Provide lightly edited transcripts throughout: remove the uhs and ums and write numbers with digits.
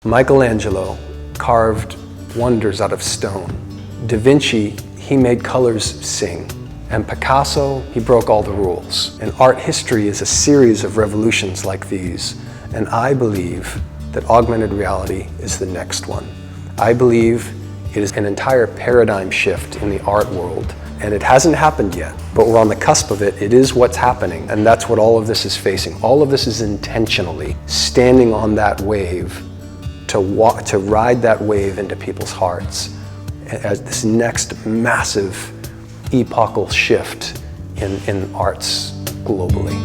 Michelangelo carved wonders out of stone. Da Vinci, he made colors sing. And Picasso, he broke all the rules. And art history is a series of revolutions like these. And I believe that augmented reality is the next one. I believe it is an entire paradigm shift in the art world. And it hasn't happened yet, but we're on the cusp of it. It is what's happening, and that's what all of this is facing. All of this is intentionally standing on that wave to ride that wave into people's hearts as this next massive epochal shift in arts globally.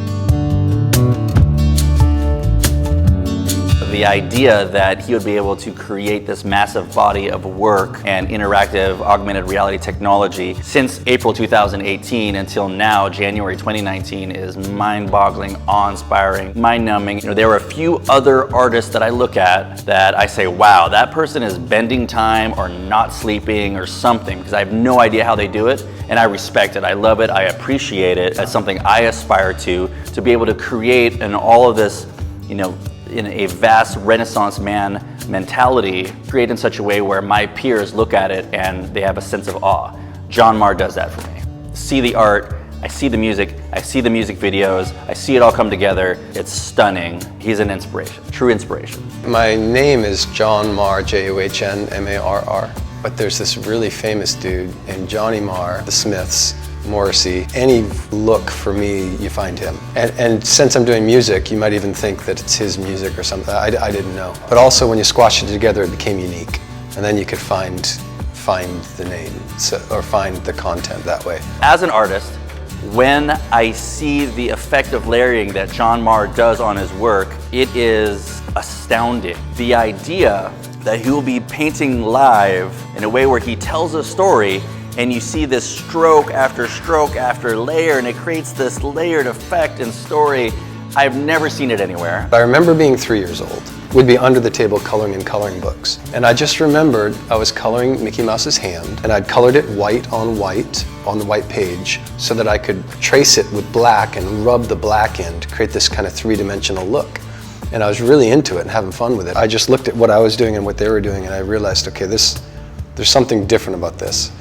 The idea that he would be able to create this massive body of work and interactive augmented reality technology since April 2018 until now, January 2019, is mind-boggling, awe-inspiring, mind-numbing. You know, there are a few other artists that I look at that I say, wow, that person is bending time or not sleeping or something, because I have no idea how they do it, and I respect it, I love it, I appreciate it. It's something I aspire to be able to create in all of this, you know, in a vast Renaissance man mentality, create in such a way where my peers look at it and they have a sense of awe. John Marr does that for me. See the art, I see the music, I see the music videos, I see it all come together. It's stunning. He's an inspiration, true inspiration. My name is John Marr, John-M-A-R-R, but there's this really famous dude named Johnny Marr, the Smiths, Morrissey. Any look for me, you find him. And since I'm doing music, you might even think that it's his music or something. I didn't know. But also when you squash it together, it became unique. And then you could find the name, or find the content that way. As an artist, when I see the effect of layering that John Marr does on his work, it is astounding. The idea that he will be painting live in a way where he tells a story and you see this stroke after layer, and it creates this layered effect and story. I've never seen it anywhere. I remember being 3 years old. We'd be under the table coloring in coloring books. And I just remembered I was coloring Mickey Mouse's hand, and I'd colored it white on the white page so that I could trace it with black and rub the black in to create this kind of three-dimensional look. And I was really into it and having fun with it. I just looked at what I was doing and what they were doing, and I realized, okay, there's something different about this.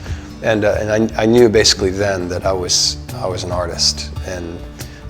And I knew basically then that I was an artist and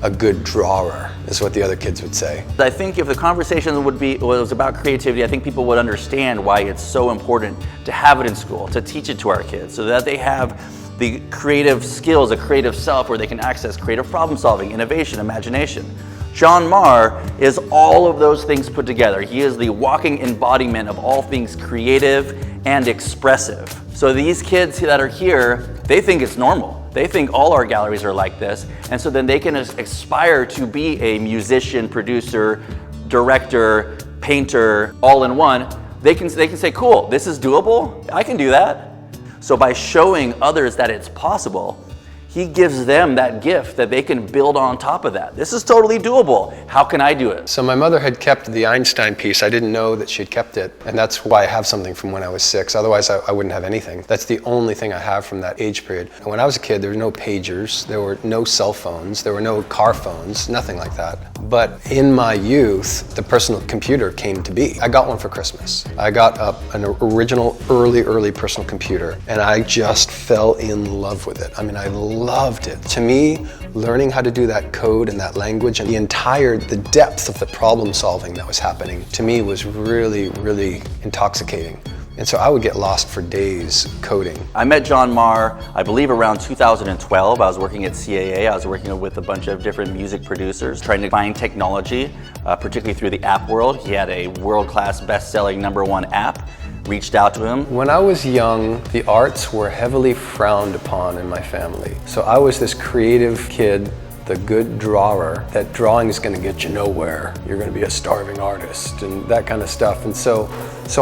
a good drawer, is what the other kids would say. I think if the conversation was about creativity, I think people would understand why it's so important to have it in school, to teach it to our kids, so that they have the creative skills, a creative self where they can access creative problem solving, innovation, imagination. John Marr is all of those things put together. He is the walking embodiment of all things creative and expressive. So these kids that are here, they think it's normal. They think all our galleries are like this, and so then they can aspire to be a musician, producer, director, painter, all in one. They can say, cool, this is doable, I can do that. So by showing others that it's possible, he gives them that gift that they can build on top of that. This is totally doable. How can I do it? So my mother had kept the Einstein piece. I didn't know that she'd kept it. And that's why I have something from when I was 6. Otherwise, I wouldn't have anything. That's the only thing I have from that age period. And when I was a kid, there were no pagers. There were no cell phones. There were no car phones, nothing like that. But in my youth, the personal computer came to be. I got one for Christmas. I got an original early personal computer, and I just fell in love with it. I mean, I loved it. To me, learning how to do that code and that language and the depth of the problem solving that was happening, to me was really, really intoxicating. And so I would get lost for days coding. I met John Marr, I believe around 2012. I was working at CAA. I was working with a bunch of different music producers, trying to find technology, particularly through the app world. He had a world-class, best-selling #1 app. Reached out to him. When I was young, the arts were heavily frowned upon in my family. So I was this creative kid, the good drawer. That drawing is going to get you nowhere. You're going to be a starving artist and that kind of stuff. And so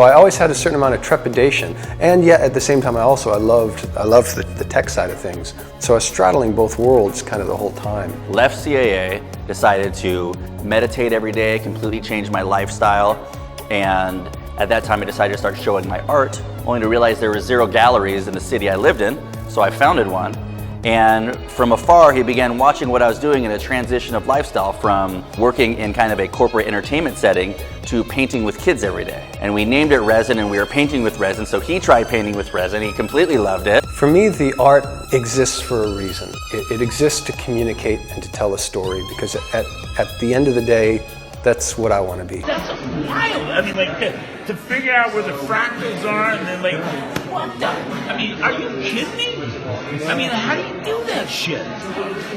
I always had a certain amount of trepidation. And yet at the same time, I loved the tech side of things. So I was straddling both worlds kind of the whole time. Left CAA, decided to meditate every day, completely change my lifestyle, and at that time I decided to start showing my art, only to realize there were 0 galleries in the city I lived in, so I founded one. And from afar, he began watching what I was doing in a transition of lifestyle from working in kind of a corporate entertainment setting to painting with kids every day. And we named it resin, and we were painting with resin, so he tried painting with resin. He completely loved it. For me, the art exists for a reason. It exists to communicate and to tell a story, because at the end of the day, that's what I want to be. That's wild. I mean, like, to figure out where the fractals are, and then, like, what the? I mean, are you kidding me? I mean, how do you do that shit?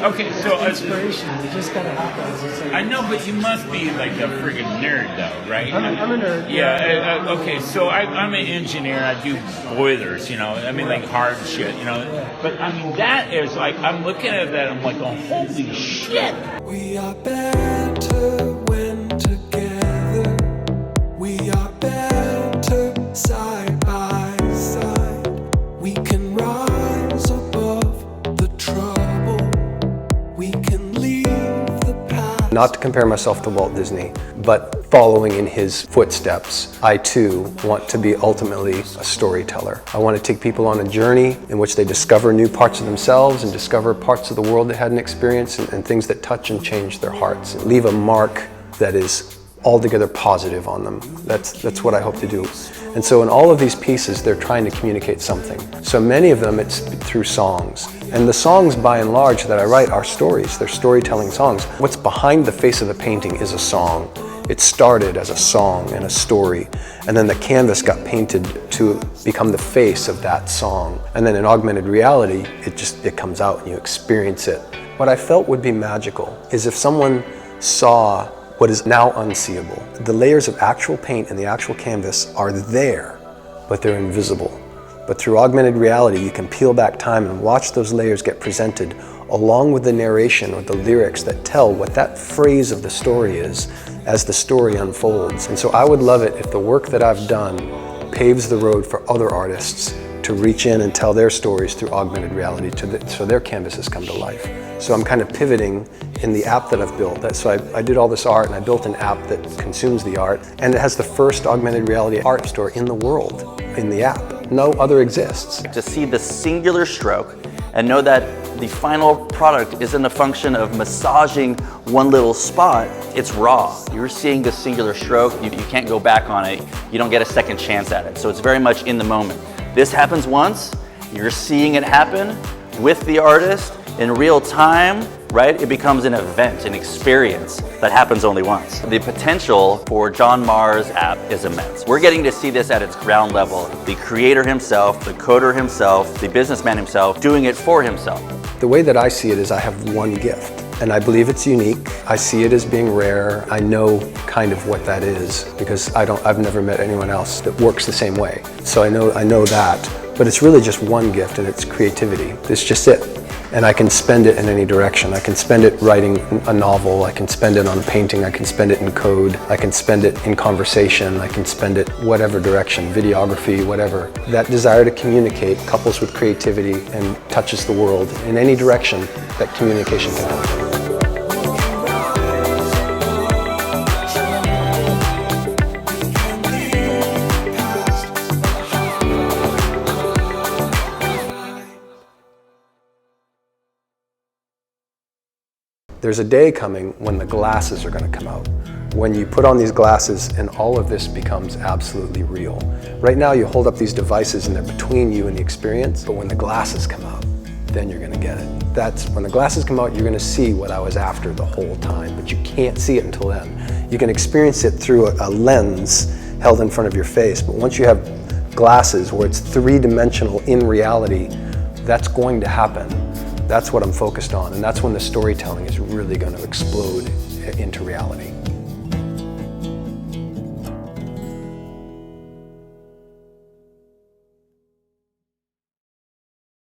Okay, so Inspiration, it just kind of happens. It's like, I know, but you must be like a friggin' nerd, though, right? I'm a nerd. Yeah. Okay, so I'm an engineer. I do boilers, you know. I mean, like hard shit, you know. But I mean, that is like, I'm looking at that. I'm like, oh, holy shit. We are better when together. We are better side by side. We can rise above the trouble. We can leave the past. Not to compare myself to Walt Disney, but following in his footsteps, I too want to be ultimately a storyteller. I want to take people on a journey in which they discover new parts of themselves and discover parts of the world they hadn't experienced, and things that touch and change their hearts. And leave a mark that is altogether positive on them. That's what I hope to do. And so in all of these pieces, they're trying to communicate something. So many of them, it's through songs. And the songs, by and large, that I write are stories. They're storytelling songs. What's behind the face of the painting is a song. It started as a song and a story, and then the canvas got painted to become the face of that song. And then in augmented reality, it comes out and you experience it. What I felt would be magical is if someone saw what is now unseeable. The layers of actual paint and the actual canvas are there, but they're invisible. But through augmented reality, you can peel back time and watch those layers get presented along with the narration or the lyrics that tell what that phrase of the story is as the story unfolds. And so I would love it if the work that I've done paves the road for other artists to reach in and tell their stories through augmented reality so their canvases come to life. So I'm kind of pivoting in the app that I've built. So I did all this art and I built an app that consumes the art, and it has the first augmented reality art store in the world in the app. No other exists. To see the singular stroke and know that the final product isn't a function of massaging one little spot, it's raw. You're seeing the singular stroke, you can't go back on it, you don't get a second chance at it. So it's very much in the moment. This happens once, you're seeing it happen with the artist in real time, right? It becomes an event, an experience that happens only once. The potential for John Marr's app is immense. We're getting to see this at its ground level. The creator himself, the coder himself, the businessman himself, doing it for himself. The way that I see it is I have one gift, and I believe it's unique. I see it as being rare. I know kind of what that is because I've never met anyone else that works the same way. So I know that, but it's really just one gift, and it's creativity. It's just it. And I can spend it in any direction. I can spend it writing a novel, I can spend it on painting, I can spend it in code, I can spend it in conversation, I can spend it whatever direction, videography, whatever. That desire to communicate couples with creativity and touches the world in any direction that communication can happen. There's a day coming when the glasses are going to come out. When you put on these glasses and all of this becomes absolutely real. Right now you hold up these devices and they're between you and the experience, but when the glasses come out, then you're going to get it. That's when the glasses come out, you're going to see what I was after the whole time, but you can't see it until then. You can experience it through a lens held in front of your face, but once you have glasses where it's three-dimensional in reality, that's going to happen. That's what I'm focused on, and that's when the storytelling is really going to explode into reality.